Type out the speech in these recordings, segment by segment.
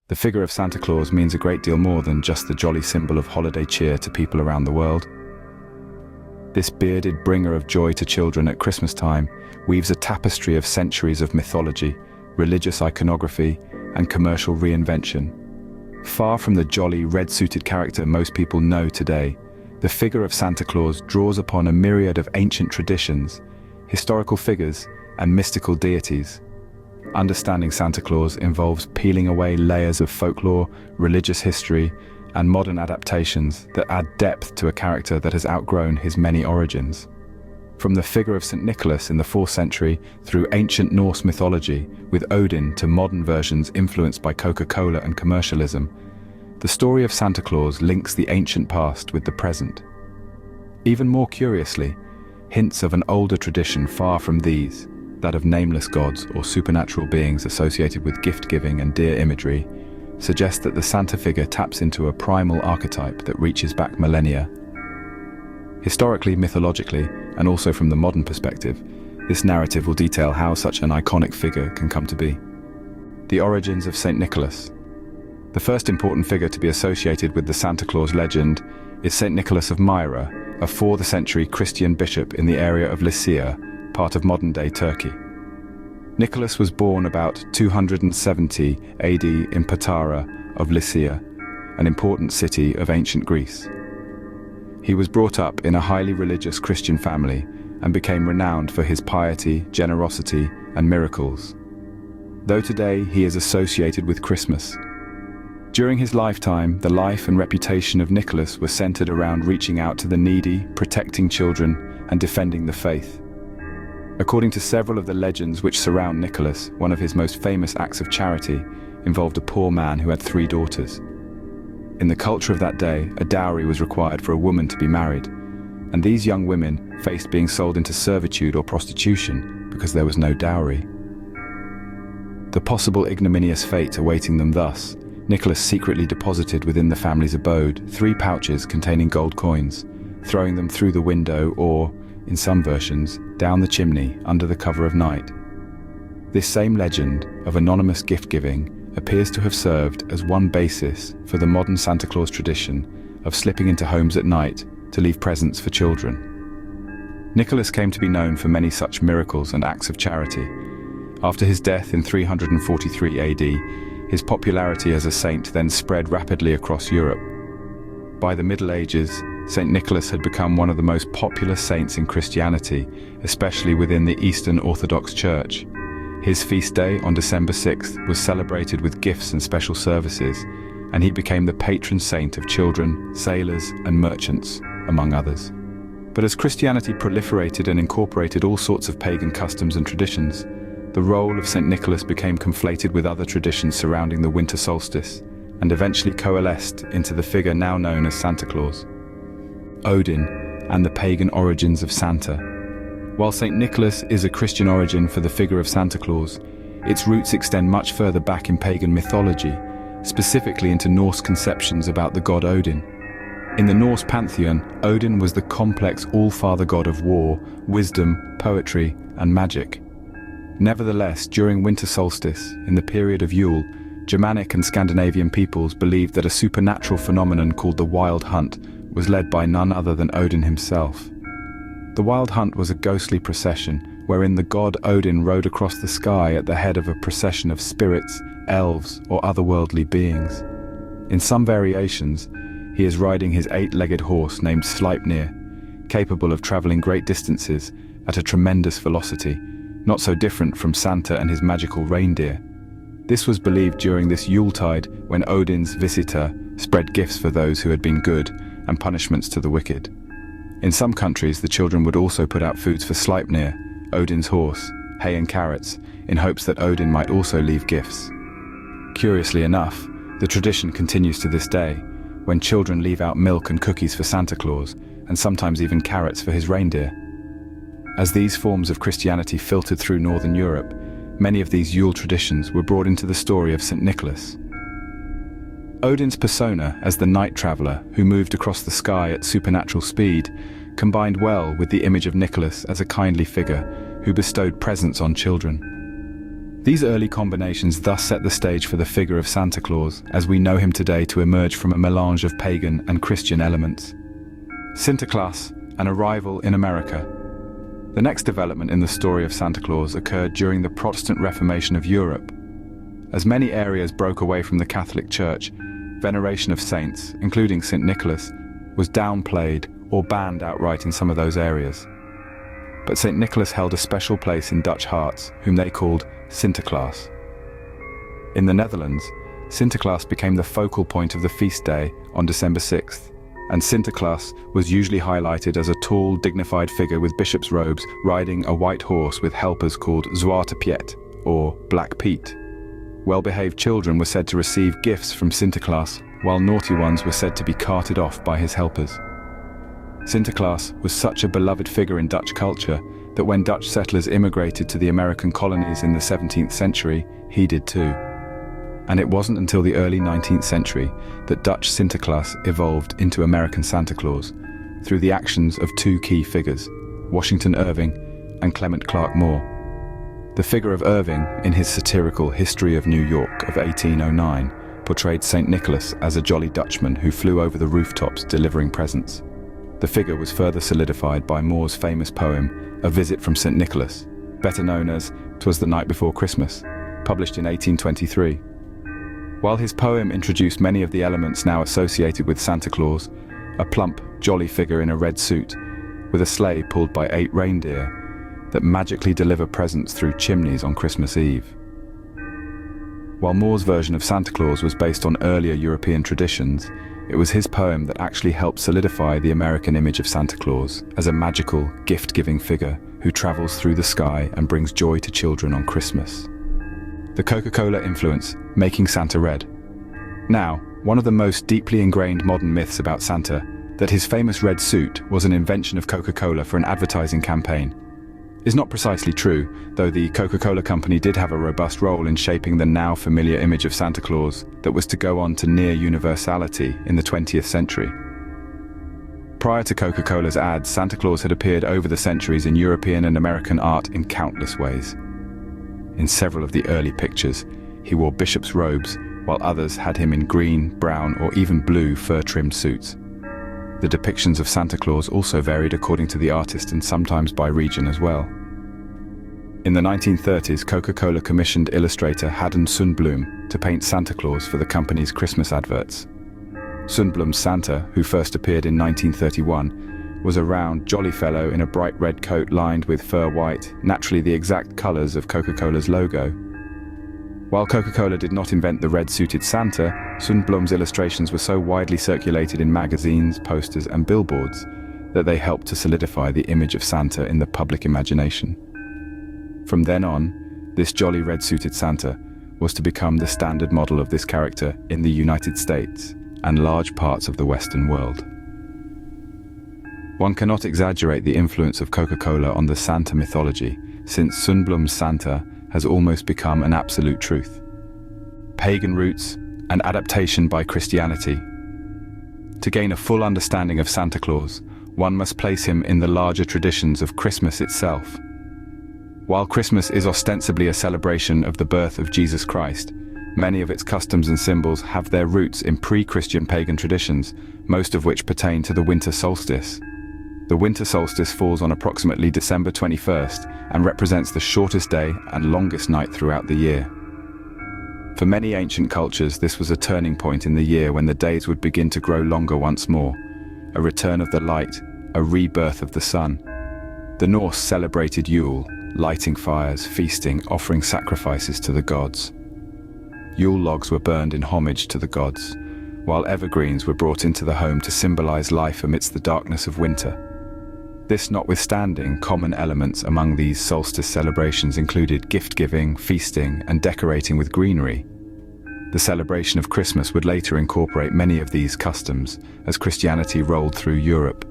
The figure of Santa Claus means a great deal more than just the jolly symbol of holiday cheer to people around the world. This bearded bringer of joy to children at Christmas time weaves a tapestry of centuries of mythology, religious iconography, and commercial reinvention. Far from the jolly, red-suited character most people know today, the figure of Santa Claus draws upon a myriad of ancient traditions, historical figures, and mystical deities. Understanding Santa Claus involves peeling away layers of folklore, religious history, and modern adaptations that add depth to a character that has outgrown his many origins. From the figure of St. Nicholas in the 4th century through ancient Norse mythology, with Odin to modern versions influenced by Coca-Cola and commercialism, the story of Santa Claus links the ancient past with the present. Even more curiously, hints of an older tradition far from these, that of nameless gods or supernatural beings associated with gift-giving and deer imagery, suggest that the Santa figure taps into a primal archetype that reaches back millennia. Historically, mythologically, and also from the modern perspective, this narrative will detail how such an iconic figure can come to be. The origins of St. Nicholas. The first important figure to be associated with the Santa Claus legend is St. Nicholas of Myra, a 4th century Christian bishop in the area of Lycia, part of modern-day Turkey. Nicholas was born about 270 AD in Patara of Lycia, an important city of ancient Greece. He was brought up in a highly religious Christian family and became renowned for his piety, generosity, and miracles. Though today he is associated with Christmas. During his lifetime, the life and reputation of Nicholas were centered around reaching out to the needy, protecting children, and defending the faith. According to several of the legends which surround Nicholas, one of his most famous acts of charity involved a poor man who had 3 daughters. In the culture of that day, a dowry was required for a woman to be married, and these young women faced being sold into servitude or prostitution because there was no dowry. The possible ignominious fate awaiting them thus, Nicholas secretly deposited within the family's abode 3 pouches containing gold coins, throwing them through the window or, in some versions, down the chimney under the cover of night. This same legend of anonymous gift-giving appears to have served as one basis for the modern Santa Claus tradition of slipping into homes at night to leave presents for children. Nicholas came to be known for many such miracles and acts of charity. After his death in 343 AD, his popularity as a saint then spread rapidly across Europe. By the Middle Ages, St. Nicholas had become one of the most popular saints in Christianity, especially within the Eastern Orthodox Church. His feast day on December 6th was celebrated with gifts and special services, and he became the patron saint of children, sailors, and merchants, among others. But as Christianity proliferated and incorporated all sorts of pagan customs and traditions, the role of St. Nicholas became conflated with other traditions surrounding the winter solstice, and eventually coalesced into the figure now known as Santa Claus. Odin, and the pagan origins of Santa. While St. Nicholas is a Christian origin for the figure of Santa Claus, its roots extend much further back in pagan mythology, specifically into Norse conceptions about the god Odin. In the Norse pantheon, Odin was the complex all-father god of war, wisdom, poetry, and magic. Nevertheless, during winter solstice, in the period of Yule, Germanic and Scandinavian peoples believed that a supernatural phenomenon called the Wild Hunt was led by none other than Odin himself. The Wild Hunt was a ghostly procession wherein the god Odin rode across the sky at the head of a procession of spirits, elves, or otherworldly beings. In some variations, he is riding his 8-legged horse named Sleipnir, capable of traveling great distances at a tremendous velocity, not so different from Santa and his magical reindeer. This was believed during this Yuletide when Odin's visitor spread gifts for those who had been good and punishments to the wicked. In some countries, the children would also put out foods for Sleipnir, Odin's horse, hay and carrots, in hopes that Odin might also leave gifts. Curiously enough, the tradition continues to this day, when children leave out milk and cookies for Santa Claus, and sometimes even carrots for his reindeer. As these forms of Christianity filtered through Northern Europe, many of these Yule traditions were brought into the story of St. Nicholas. Odin's persona as the night traveler who moved across the sky at supernatural speed combined well with the image of Nicholas as a kindly figure who bestowed presents on children. These early combinations thus set the stage for the figure of Santa Claus, as we know him today, to emerge from a melange of pagan and Christian elements. Sinterklaas, an arrival in America. The next development in the story of Santa Claus occurred during the Protestant Reformation of Europe. As many areas broke away from the Catholic Church, veneration of saints, including St. Nicholas, was downplayed or banned outright in some of those areas. But St. Nicholas held a special place in Dutch hearts, whom they called Sinterklaas. In the Netherlands, Sinterklaas became the focal point of the feast day on December 6th, and Sinterklaas was usually highlighted as a tall, dignified figure with bishop's robes riding a white horse with helpers called Zwarte Piet, or Black Pete. Well-behaved children were said to receive gifts from Sinterklaas, while naughty ones were said to be carted off by his helpers. Sinterklaas was such a beloved figure in Dutch culture that when Dutch settlers immigrated to the American colonies in the 17th century, he did too. And it wasn't until the early 19th century that Dutch Sinterklaas evolved into American Santa Claus through the actions of two key figures, Washington Irving and Clement Clarke Moore. The figure of Irving, in his satirical History of New York of 1809, portrayed St. Nicholas as a jolly Dutchman who flew over the rooftops delivering presents. The figure was further solidified by Moore's famous poem, A Visit from St. Nicholas, better known as 'Twas the Night Before Christmas, published in 1823. While his poem introduced many of the elements now associated with Santa Claus, a plump, jolly figure in a red suit, with a sleigh pulled by 8 reindeer, that magically deliver presents through chimneys on Christmas Eve. While Moore's version of Santa Claus was based on earlier European traditions, it was his poem that actually helped solidify the American image of Santa Claus as a magical, gift-giving figure who travels through the sky and brings joy to children on Christmas. The Coca-Cola influence, making Santa red. Now, one of the most deeply ingrained modern myths about Santa, that his famous red suit was an invention of Coca-Cola for an advertising campaign, is not precisely true, though the Coca-Cola company did have a robust role in shaping the now familiar image of Santa Claus that was to go on to near universality in the 20th century. Prior to Coca-Cola's ads, Santa Claus had appeared over the centuries in European and American art in countless ways. In several of the early pictures, he wore bishop's robes, while others had him in green, brown, or even blue fur-trimmed suits. The depictions of Santa Claus also varied according to the artist and sometimes by region as well. In the 1930s, Coca-Cola commissioned illustrator Haddon Sundblom to paint Santa Claus for the company's Christmas adverts. Sundblom's Santa, who first appeared in 1931, was a round, jolly fellow in a bright red coat lined with fur white, naturally the exact colors of Coca-Cola's logo. While Coca-Cola did not invent the red-suited Santa, Sundblom's illustrations were so widely circulated in magazines, posters, and billboards that they helped to solidify the image of Santa in the public imagination. From then on, this jolly red-suited Santa was to become the standard model of this character in the United States and large parts of the Western world. One cannot exaggerate the influence of Coca-Cola on the Santa mythology, since Sundblom's Santa has almost become an absolute truth. Pagan roots and adaptation by Christianity. To gain a full understanding of Santa Claus, one must place him in the larger traditions of Christmas itself. While Christmas is ostensibly a celebration of the birth of Jesus Christ, many of its customs and symbols have their roots in pre-Christian pagan traditions, most of which pertain to the winter solstice. The winter solstice falls on approximately December 21st and represents the shortest day and longest night throughout the year. For many ancient cultures, this was a turning point in the year when the days would begin to grow longer once more, a return of the light, a rebirth of the sun. The Norse celebrated Yule, lighting fires, feasting, offering sacrifices to the gods. Yule logs were burned in homage to the gods, while evergreens were brought into the home to symbolize life amidst the darkness of winter. This notwithstanding, common elements among these solstice celebrations included gift-giving, feasting, and decorating with greenery. The celebration of Christmas would later incorporate many of these customs as Christianity rolled through Europe.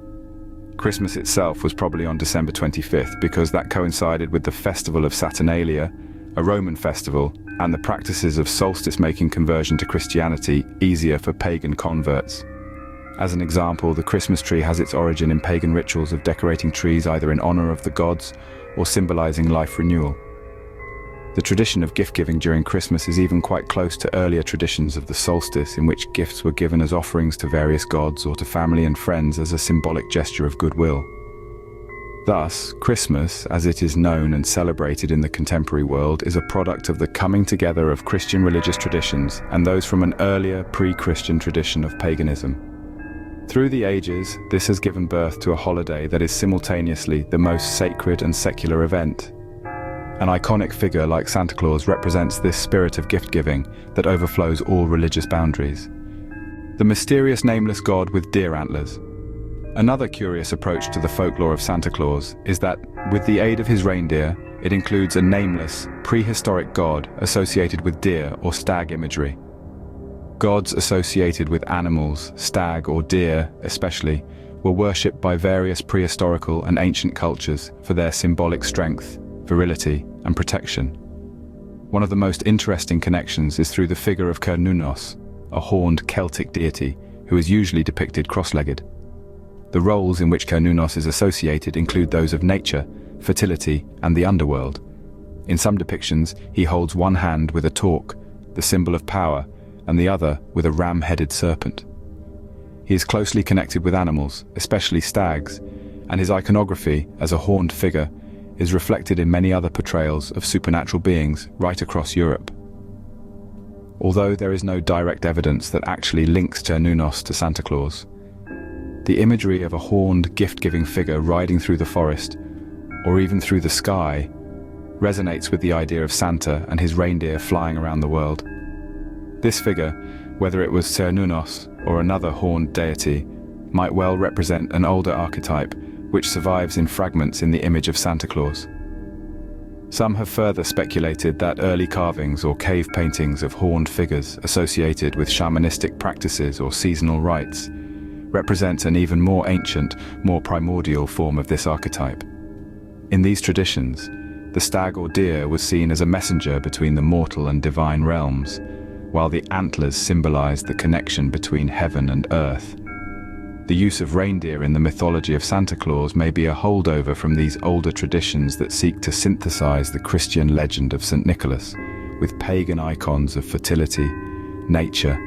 Christmas itself was probably on December 25th because that coincided with the festival of Saturnalia, a Roman festival, and the practices of solstice making conversion to Christianity easier for pagan converts. As an example, the Christmas tree has its origin in pagan rituals of decorating trees either in honor of the gods or symbolizing life renewal. The tradition of gift-giving during Christmas is even quite close to earlier traditions of the solstice, in which gifts were given as offerings to various gods or to family and friends as a symbolic gesture of goodwill. Thus, Christmas, as it is known and celebrated in the contemporary world, is a product of the coming together of Christian religious traditions and those from an earlier pre-Christian tradition of paganism. Through the ages, this has given birth to a holiday that is simultaneously the most sacred and secular event. An iconic figure like Santa Claus represents this spirit of gift-giving that overflows all religious boundaries. The mysterious nameless god with deer antlers. Another curious approach to the folklore of Santa Claus is that, with the aid of his reindeer, it includes a nameless, prehistoric god associated with deer or stag imagery. Gods associated with animals, stag or deer especially, were worshipped by various prehistorical and ancient cultures for their symbolic strength, virility, and protection. One of the most interesting connections is through the figure of Cernunnos, a horned Celtic deity who is usually depicted cross-legged. The roles in which Cernunnos is associated include those of nature, fertility, and the underworld. In some depictions, he holds one hand with a torque, the symbol of power, and the other with a ram-headed serpent. He is closely connected with animals, especially stags, and his iconography as a horned figure is reflected in many other portrayals of supernatural beings right across Europe. Although there is no direct evidence that actually links Cernunnos to Santa Claus, the imagery of a horned, gift-giving figure riding through the forest, or even through the sky, resonates with the idea of Santa and his reindeer flying around the world. This figure, whether it was Cernunnos or another horned deity, might well represent an older archetype which survives in fragments in the image of Santa Claus. Some have further speculated that early carvings or cave paintings of horned figures associated with shamanistic practices or seasonal rites represent an even more ancient, more primordial form of this archetype. In these traditions, the stag or deer was seen as a messenger between the mortal and divine realms, while the antlers symbolized the connection between heaven and earth. The use of reindeer in the mythology of Santa Claus may be a holdover from these older traditions that seek to synthesize the Christian legend of St. Nicholas with pagan icons of fertility, nature,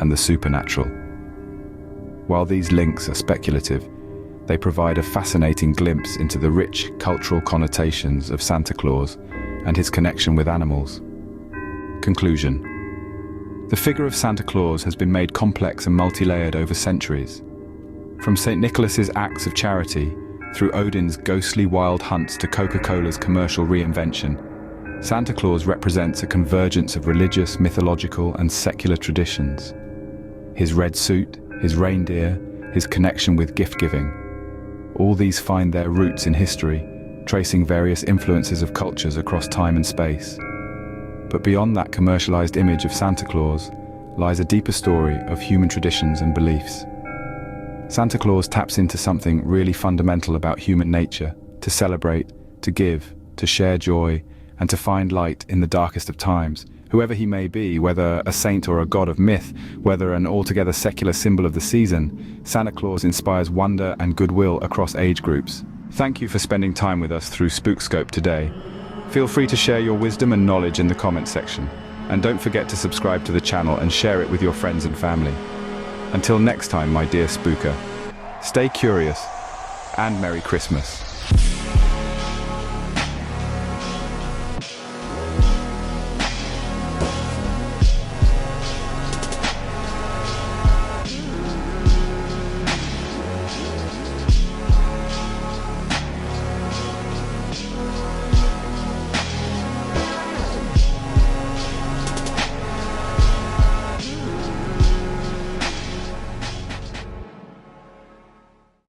and the supernatural. While these links are speculative, they provide a fascinating glimpse into the rich cultural connotations of Santa Claus and his connection with animals. Conclusion. The figure of Santa Claus has been made complex and multi-layered over centuries. From St. Nicholas's acts of charity, through Odin's ghostly wild hunts to Coca-Cola's commercial reinvention, Santa Claus represents a convergence of religious, mythological, and secular traditions. His red suit, his reindeer, his connection with gift-giving, all these find their roots in history, tracing various influences of cultures across time and space. But beyond that commercialized image of Santa Claus lies a deeper story of human traditions and beliefs. Santa Claus taps into something really fundamental about human nature: to celebrate, to give, to share joy, and to find light in the darkest of times. Whoever he may be, whether a saint or a god of myth, whether an altogether secular symbol of the season, Santa Claus inspires wonder and goodwill across age groups. Thank you for spending time with us through Spookscope today. Feel free to share your wisdom and knowledge in the comment section. And don't forget to subscribe to the channel and share it with your friends and family. Until next time, my dear spooker, stay curious and Merry Christmas.